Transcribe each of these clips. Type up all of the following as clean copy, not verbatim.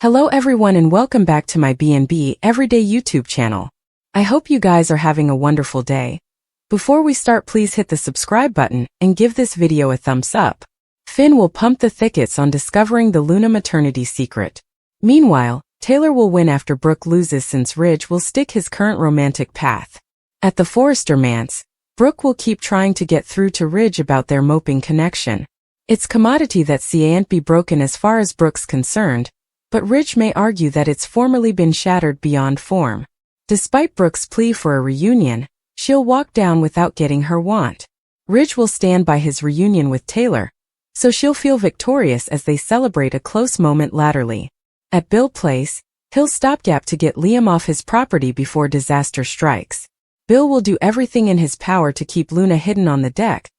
Hello everyone and welcome back to my B&B Everyday YouTube channel. I hope you guys are having a wonderful day. Before we start, please hit the subscribe button and give this video a thumbs up. Finn will pump the thickets on discovering the Luna maternity secret. Meanwhile, Taylor will win after Brooke loses since Ridge will stick his current romantic path. At the Forrester manse, Brooke will keep trying to get through to Ridge about their moping connection. It's commodity that can't be broken as far as Brooke's concerned, but Ridge may argue that it's formerly been shattered beyond form. Despite Brooke's plea for a reunion, she'll walk down without getting her want. Ridge will stand by his reunion with Taylor, so she'll feel victorious as they celebrate a close moment latterly. At Bill Place, he'll stopgap to get Liam off his property before disaster strikes. Bill will do everything in his power to keep Luna hidden on the deck,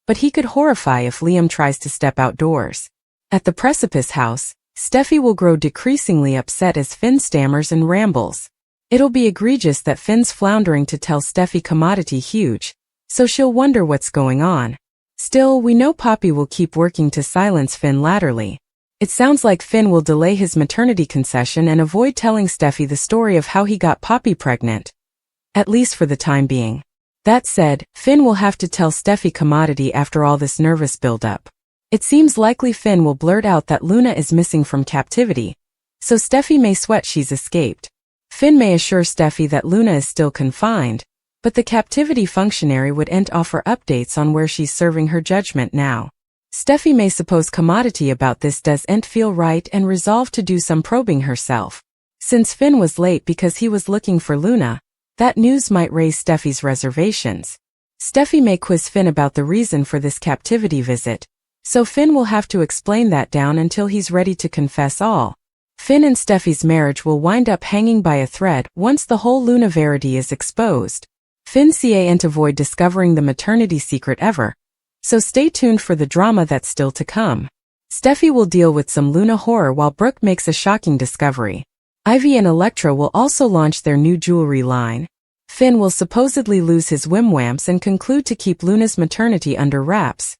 but he could horrify if Liam tries to step outdoors. At the Precipice House, Steffi will grow decreasingly upset as Finn stammers and rambles. It'll be egregious that Finn's floundering to tell Steffi commodity huge, so she'll wonder what's going on. Still, we know Poppy will keep working to silence Finn latterly. It sounds like Finn will delay his maternity concession and avoid telling Steffi the story of how he got Poppy pregnant, at least for the time being. That said, Finn will have to tell Steffi commodity after all this nervous buildup. It seems likely Finn will blurt out that Luna is missing from captivity, so Steffi may sweat she's escaped. Finn may assure Steffi that Luna is still confined, but the captivity functionary wouldn't offer updates on where she's serving her judgment now. Steffi may suppose commodity about this doesn't feel right and resolve to do some probing herself. Since Finn was late because he was looking for Luna, that news might raise Steffi's reservations. Steffi may quiz Finn about the reason for this captivity visit, so Finn will have to explain that down until he's ready to confess all. Finn and Steffi's marriage will wind up hanging by a thread once the whole Luna verity is exposed. Finn can't avoid discovering the maternity secret ever, so stay tuned for the drama that's still to come. Steffi will deal with some Luna horror while Brooke makes a shocking discovery. Ivy and Elektra will also launch their new jewelry line. Finn will supposedly lose his whimwamps and conclude to keep Luna's maternity under wraps,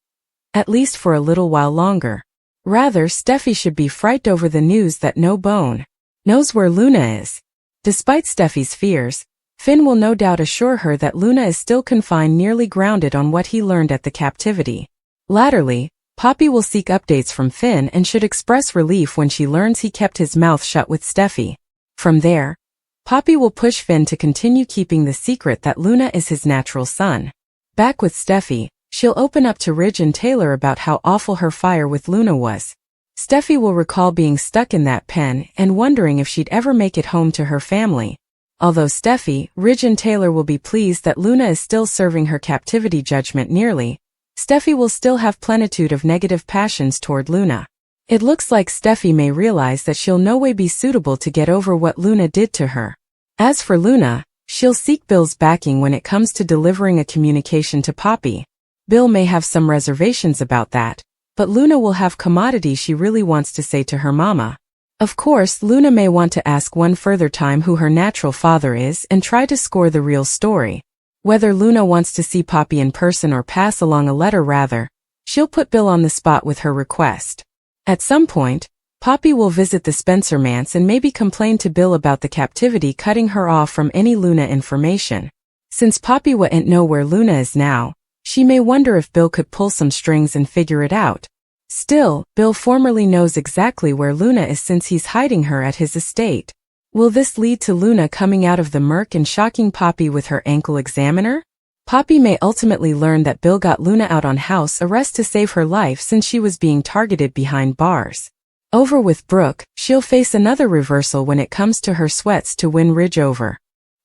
at least for a little while longer. Rather, Steffi should be frightened over the news that No Bone knows where Luna is. Despite Steffi's fears, Finn will no doubt assure her that Luna is still confined, nearly grounded on what he learned at the captivity. Latterly, Poppy will seek updates from Finn and should express relief when she learns he kept his mouth shut with Steffi. From there, Poppy will push Finn to continue keeping the secret that Luna is his natural son. Back with Steffi, she'll open up to Ridge and Taylor about how awful her fire with Luna was. Steffi will recall being stuck in that pen and wondering if she'd ever make it home to her family. Although Steffi, Ridge and Taylor will be pleased that Luna is still serving her captivity judgment nearly, Steffi will still have plenitude of negative passions toward Luna. It looks like Steffi may realize that she'll no way be suitable to get over what Luna did to her. As for Luna, she'll seek Bill's backing when it comes to delivering a communication to Poppy. Bill may have some reservations about that, but Luna will have commodity she really wants to say to her mama. Of course, Luna may want to ask one further time who her natural father is and try to score the real story. Whether Luna wants to see Poppy in person or pass along a letter rather, she'll put Bill on the spot with her request. At some point, Poppy will visit the Spencer manse and maybe complain to Bill about the captivity cutting her off from any Luna information. Since Poppy wouldn't know where Luna is now, she may wonder if Bill could pull some strings and figure it out. Still, Bill formerly knows exactly where Luna is since he's hiding her at his estate. Will this lead to Luna coming out of the murk and shocking Poppy with her ankle examiner? Poppy may ultimately learn that Bill got Luna out on house arrest to save her life since she was being targeted behind bars. Over with Brooke, she'll face another reversal when it comes to her sweats to win Ridge over.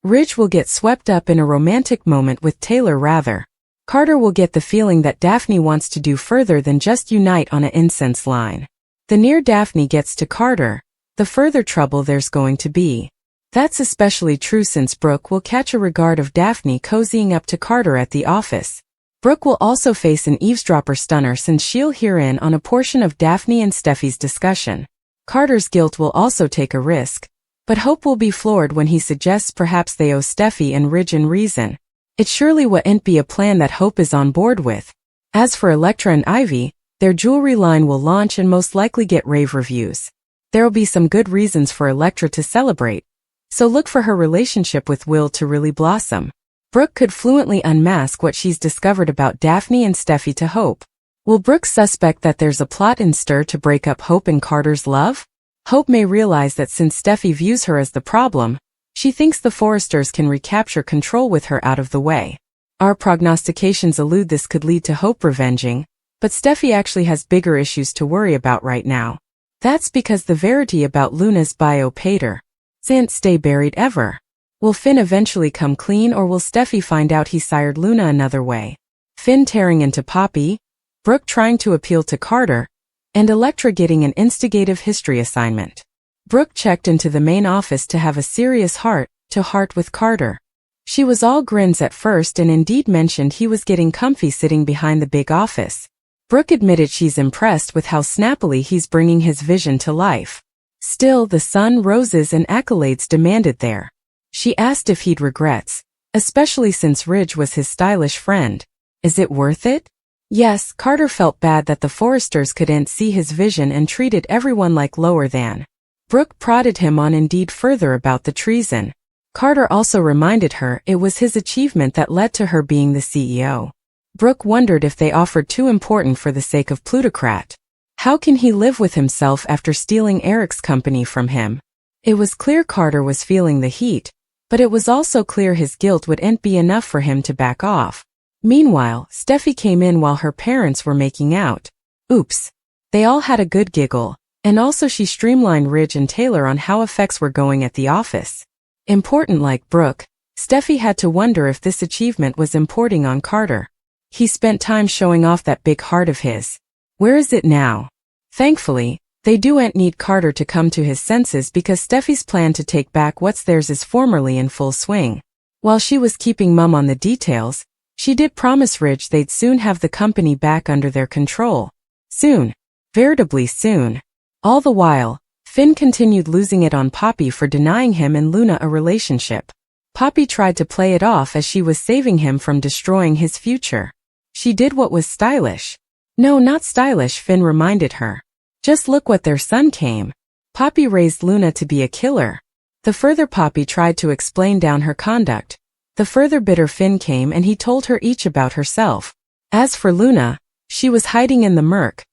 Ridge will get swept up in a romantic moment with Taylor rather. Carter will get the feeling that Daphne wants to do further than just unite on an incense line. The nearer Daphne gets to Carter, the further trouble there's going to be. That's especially true since Brooke will catch a regard of Daphne cozying up to Carter at the office. Brooke will also face an eavesdropper stunner since she'll hear in on a portion of Daphne and Steffi's discussion. Carter's guilt will also take a risk, but Hope will be floored when he suggests perhaps they owe Steffi and Ridge in reason. It surely wouldn't be a plan that Hope is on board with. As for Elektra and Ivy, their jewelry line will launch and most likely get rave reviews. There'll be some good reasons for Elektra to celebrate, so look for her relationship with Will to really blossom. Brooke could fluently unmask what she's discovered about Daphne and Steffi to Hope. Will Brooke suspect that there's a plot in stir to break up Hope and Carter's love? Hope may realize that since Steffi views her as the problem, she thinks the Forresters can recapture control with her out of the way. Our prognostications allude this could lead to Hope revenging, but Steffi actually has bigger issues to worry about right now. That's because the verity about Luna's bio pater can't stay buried ever. Will Finn eventually come clean, or will Steffi find out he sired Luna another way? Finn tearing into Poppy, Brooke trying to appeal to Carter, and Elektra getting an instigative history assignment. Brooke checked into the main office to have a serious heart-to-heart with Carter. She was all grins at first and indeed mentioned he was getting comfy sitting behind the big office. Brooke admitted she's impressed with how snappily he's bringing his vision to life. Still, the sun, roses and accolades demanded there. She asked if he'd regrets, especially since Ridge was his stylish friend. Is it worth it? Yes, Carter felt bad that the Forresters couldn't see his vision and treated everyone like lower than. Brooke prodded him on Indeed further about the treason. Carter also reminded her it was his achievement that led to her being the CEO. Brooke wondered if they offered too important for the sake of plutocrat. How can he live with himself after stealing Eric's company from him? It was clear Carter was feeling the heat, but it was also clear his guilt wouldn't be enough for him to back off. Meanwhile, Steffi came in while her parents were making out. Oops. They all had a good giggle, and also she streamlined Ridge and Taylor on how effects were going at the office. Important like Brooke, Steffi had to wonder if this achievement was importing on Carter. He spent time showing off that big heart of his. Where is it now? Thankfully, they don't need Carter to come to his senses because Steffi's plan to take back what's theirs is formerly in full swing. While she was keeping mum on the details, she did promise Ridge they'd soon have the company back under their control. Soon. Veritably soon. All the while, Finn continued losing it on Poppy for denying him and Luna a relationship. Poppy tried to play it off as she was saving him from destroying his future. She did what was stylish. No, not stylish, Finn reminded her. Just look what their son came. Poppy raised Luna to be a killer. The further Poppy tried to explain down her conduct, the further bitter Finn came, and he told her each about herself. As for Luna, she was hiding in the murk,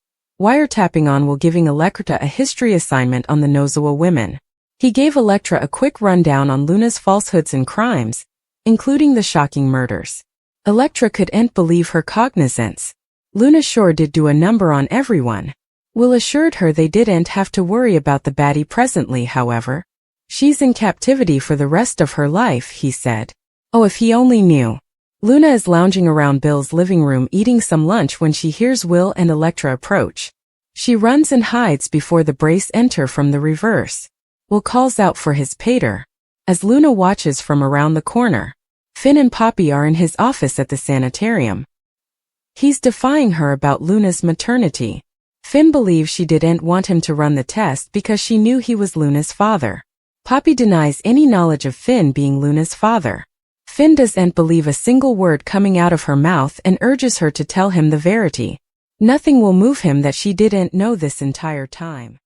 wiretapping on while giving Elektra a history assignment on the Nozawa women. He gave Elektra a quick rundown on Luna's falsehoods and crimes, including the shocking murders. Elektra couldn't believe her cognizance. Luna sure did do a number on everyone. Will assured her they didn't have to worry about the baddie presently, however. She's in captivity for the rest of her life, he said. Oh, if he only knew. Luna is lounging around Bill's living room eating some lunch when she hears Will and Elektra approach. She runs and hides before the brace enter from the reverse. Will calls out for his pater. As Luna watches from around the corner, Finn and Poppy are in his office at the sanitarium. He's defying her about Luna's maternity. Finn believes she didn't want him to run the test because she knew he was Luna's father. Poppy denies any knowledge of Finn being Luna's father. Finn doesn't believe a single word coming out of her mouth and urges her to tell him the verity. Nothing will move him that she didn't know this entire time.